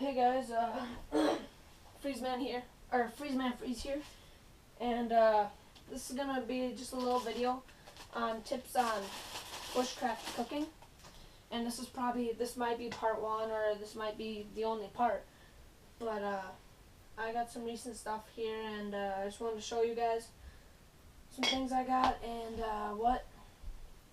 Hey guys, Freezeman here, or Freezeman Freeze here, and this is gonna be just a little video on tips on bushcraft cooking, and this might be part one, or this might be the only part, but I got some recent stuff here, and I just wanted to show you guys some things I got, and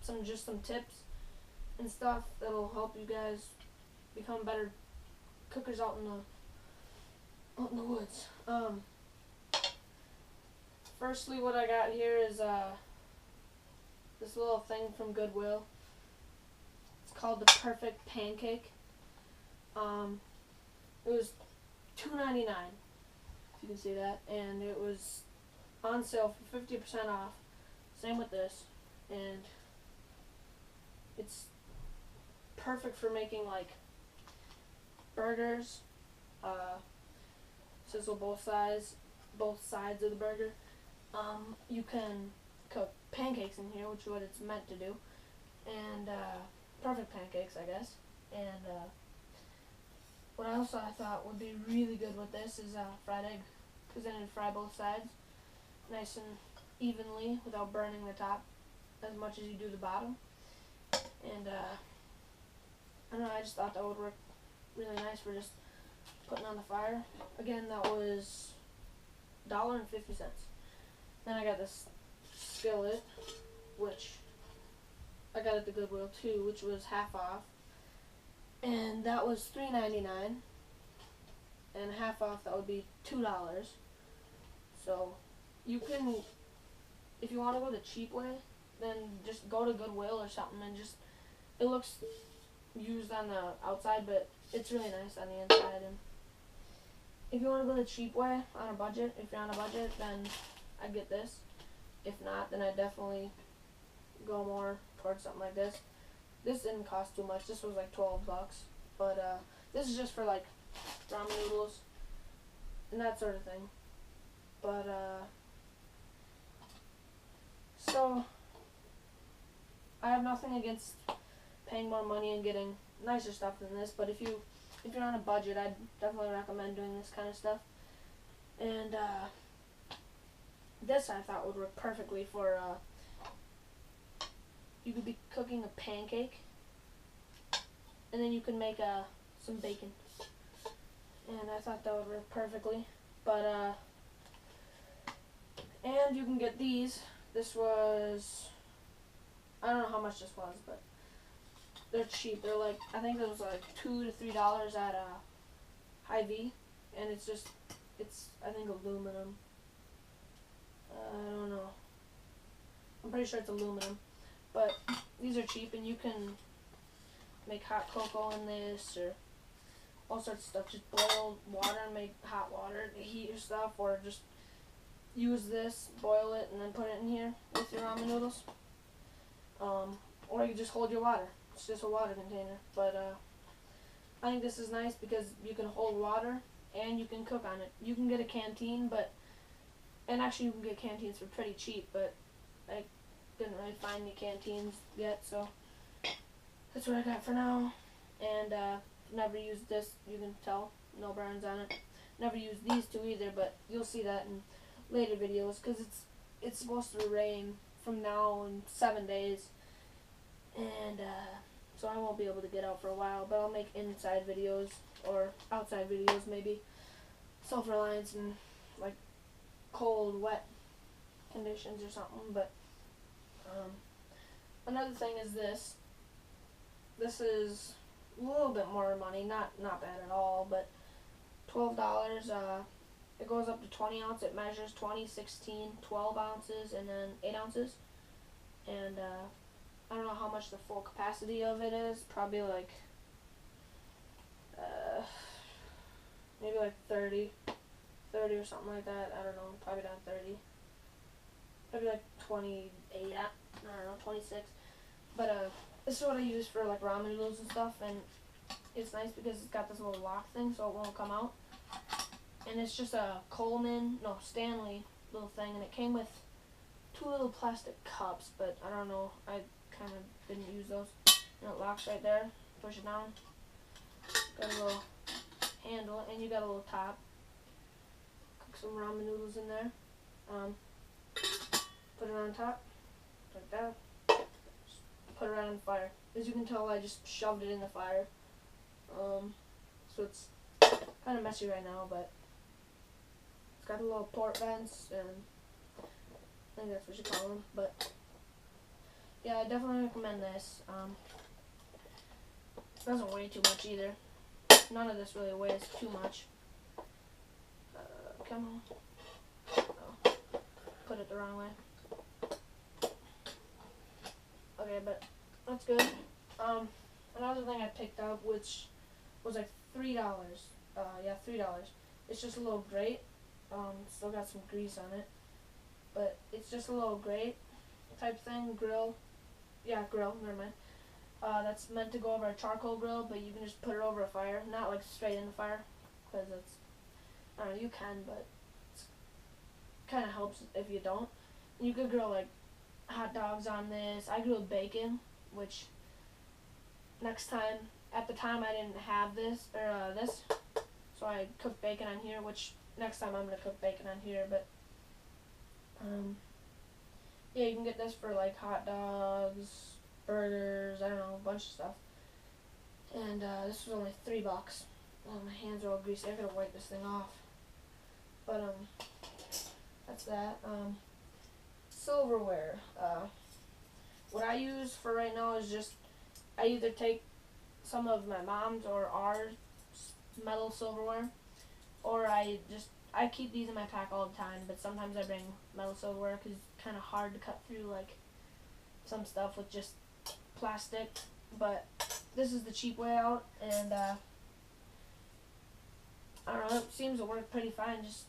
some tips and stuff that'll help you guys become better cookers out in the woods. Firstly, what I got here is this little thing from Goodwill. It's called the Perfect Pancake. It was $2.99, if you can see that, and it was on sale for 50% off. Same with this, and it's perfect for making like burgers. Sizzle both sides of the burger. You can cook pancakes in here, which is what it's meant to do, and perfect pancakes, I guess. And what else I thought would be really good with this is fried egg, because then you fry both sides nice and evenly without burning the top as much as you do the bottom. And I don't know, I just thought that would work really nice for just putting on the fire. Again, that was $1.50. Then I got this skillet, which I got at the Goodwill too, which was half off, and that was $3.99, and half off that would be $2. So you can, if you want to go the cheap way, then just go to Goodwill or something, and just, it looks used on the outside, but it's really nice on the inside. And if you want to go the cheap way on a budget, if you're on a budget, then I'd get this. If not, then I'd definitely go more towards something like this. This didn't cost too much. This was like 12 bucks, but this is just for like ramen noodles and that sort of thing. But so I have nothing against paying more money and getting nicer stuff than this, but if you're on a budget, I'd definitely recommend doing this kind of stuff. And this I thought would work perfectly for you could be cooking a pancake, and then you can make some bacon, and I thought that would work perfectly. But and you can get these. This was, I don't know how much this was, but they're cheap. They're like, I think it was like $2 to $3 at Hy-Vee, and it's I think aluminum. I don't know. I'm pretty sure it's aluminum, but these are cheap, and you can make hot cocoa in this, or all sorts of stuff. Just boil water and make hot water to heat your stuff, or just use this, boil it, and then put it in here with your ramen noodles. Or you just hold your water. It's just a water container. But I think this is nice because you can hold water and you can cook on it. You can get a canteen, and actually you can get canteens for pretty cheap, but I didn't really find any canteens yet, so that's what I got for now. And never used this, you can tell, no burns on it. Never used these two either, but you'll see that in later videos, because it's supposed to rain from now in 7 days, and so I won't be able to get out for a while, but I'll make inside videos or outside videos, maybe self-reliance and like cold, wet conditions or something. But another thing is this. This is a little bit more money, not bad at all, but $12. It goes up to 20 ounce. It measures 20, 16, 12 ounces, and then 8 ounces. And I don't know how much the full capacity of it is. Probably like maybe like 30 or something like that. I don't know. Probably not 30. Maybe like 28. I don't know, 26. But this is what I use for like ramen noodles and stuff, and it's nice because it's got this little lock thing, so it won't come out. And it's just a Stanley little thing, and it came with 2 little plastic cups, but I don't know, I kind of didn't use those. And it locks right there. Push it down. Got a little handle and you got a little top. Cook some ramen noodles in there. Put it on top, like that. Just put it right on the fire. As you can tell, I just shoved it in the fire. So it's kind of messy right now, but it's got a little port vents, and I think that's what you call them. But yeah, I definitely recommend this. It doesn't weigh too much either. None of this really weighs too much. Come on. Oh, put it the wrong way. Okay, but that's good. Another thing I picked up, which was like $3. Yeah, $3. It's just a little grate. Still got some grease on it, but it's just a little grate type thing. Grill. Yeah, grill. Never mind. That's meant to go over a charcoal grill, but you can just put it over a fire, not like straight in the fire, because it's, I don't know, you can, but it kind of helps if you don't. You could grill like hot dogs on this. I grilled bacon, which next time, at the time I didn't have this, so I cooked bacon on here, which next time I'm going to cook bacon on here, but yeah, you can get this for like hot dogs, burgers, I don't know, a bunch of stuff. And this was only $3. Oh, my hands are all greasy. I gotta wipe this thing off. But that's that. Silverware. What I use for right now is just, I either take some of my mom's or our metal silverware, or I keep these in my pack all the time, but sometimes I bring metal silverware because it's kind of hard to cut through like some stuff with just plastic. But this is the cheap way out, and I don't know, it seems to work pretty fine. Just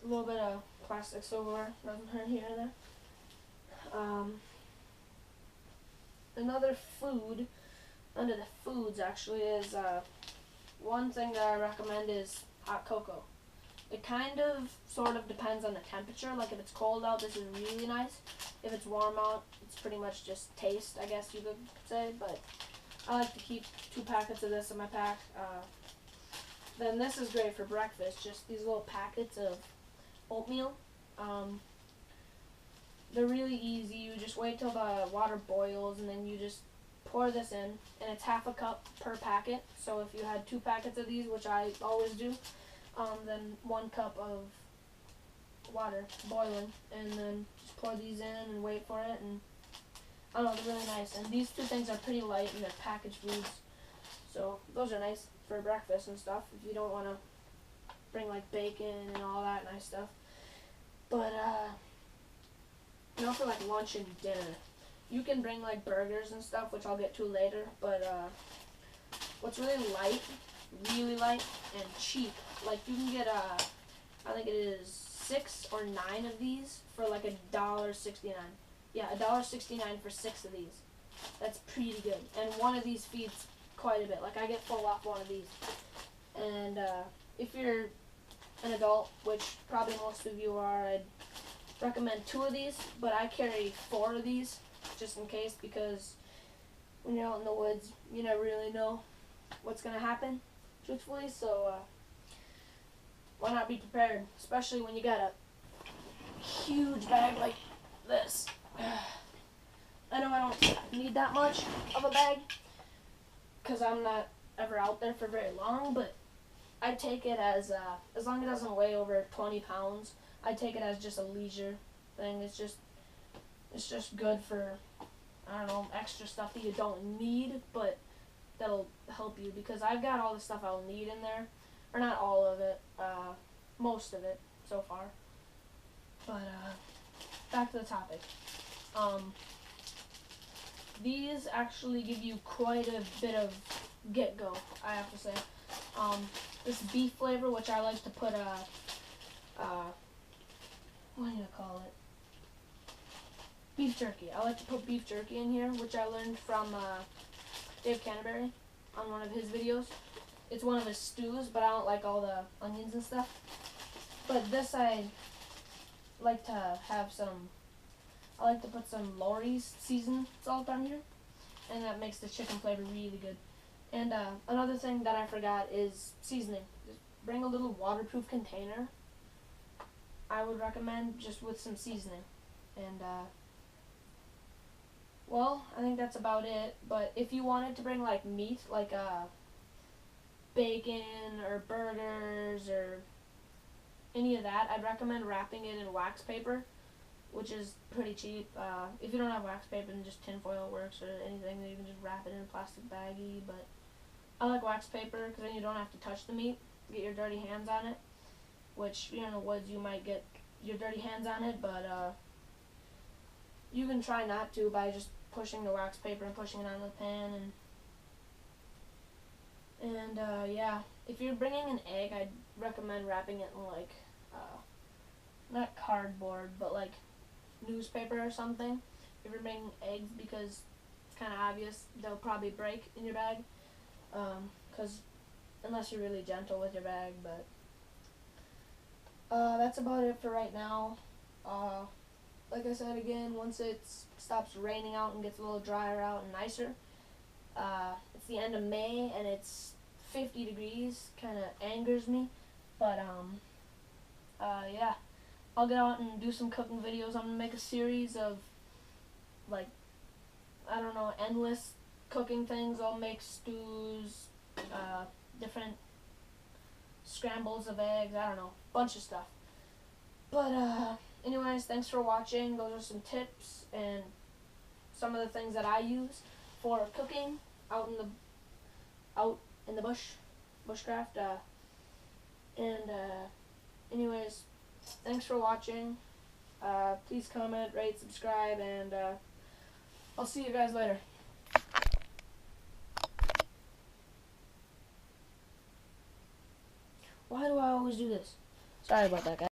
a little bit of plastic silverware doesn't hurt here and there. Another food under the foods actually is one thing that I recommend is hot cocoa. It kind of sort of depends on the temperature. Like if it's cold out, this is really nice. If it's warm out, it's pretty much just taste, I guess you could say. But I like to keep 2 packets of this in my pack. Then this is great for breakfast. Just these little packets of oatmeal. They're really easy. You just wait till the water boils, and then you just pour this in, and it's half a cup per packet. So if you had 2 packets of these, which I always do, then 1 cup of water boiling, and then just pour these in and wait for it, and I don't know, they're really nice. And these 2 things are pretty light, and they're packaged foods, so those are nice for breakfast and stuff if you don't want to bring like bacon and all that nice stuff. But you know, for like lunch and dinner, you can bring like burgers and stuff, which I'll get to later. But what's really light and cheap, like you can get I think it is 6 or 9 of these for like $1.69. Yeah, $1.69 for 6 of these. That's pretty good. And one of these feeds quite a bit. Like I get full off one of these. And if you're an adult, which probably most of you are, I'd recommend 2 of these. But I carry 4 of these just in case, because when you're out in the woods, you never really know what's gonna happen, truthfully. So why not be prepared, especially when you got a huge bag like this. I know I don't need that much of a bag because I'm not ever out there for very long, but I take it as long as it doesn't weigh over 20 pounds, I take it as just a leisure thing. It's just good for, I don't know, extra stuff that you don't need, but that'll help you, because I've got all the stuff I'll need in there. Or not all of it, most of it so far. But back to the topic. These actually give you quite a bit of get-go, I have to say. This beef flavor, which I like to put what do you call it? Beef jerky. I like to put beef jerky in here, which I learned from Dave Canterbury on one of his videos. It's one of his stews, but I don't like all the onions and stuff. But this, I like to have I like to put some Lawry's seasoned salt on here, and that makes the chicken flavor really good. And another thing that I forgot is seasoning. Just bring a little waterproof container. I would recommend, just with some seasoning. And well, I think that's about it. But if you wanted to bring like meat, like bacon or burgers or any of that, I'd recommend wrapping it in wax paper, which is pretty cheap. If you don't have wax paper, then just tinfoil works, or anything. You can just wrap it in a plastic baggie. But I like wax paper because then you don't have to touch the meat, get your dirty hands on it. Which, you're in the woods, you might get your dirty hands on it, but you can try not to by just pushing the wax paper and pushing it on the pan. And yeah, if you're bringing an egg, I'd recommend wrapping it in like not cardboard, but like newspaper or something. If you're bringing eggs, because it's kind of obvious they'll probably break in your bag. Because unless you're really gentle with your bag, but that's about it for right now. Like I said again, once it stops raining out and gets a little drier out and nicer, it's the end of May and it's 50 degrees. Kind of angers me, but yeah, I'll get out and do some cooking videos. I'm gonna make a series of like, I don't know, endless cooking things. I'll make stews, different scrambles of eggs, I don't know, bunch of stuff. But anyways, thanks for watching. Those are some tips and some of the things that I use for cooking out in the bushcraft. Anyways, thanks for watching. Please comment, rate, subscribe, and I'll see you guys later. Why do I always do this? Sorry about that, guys.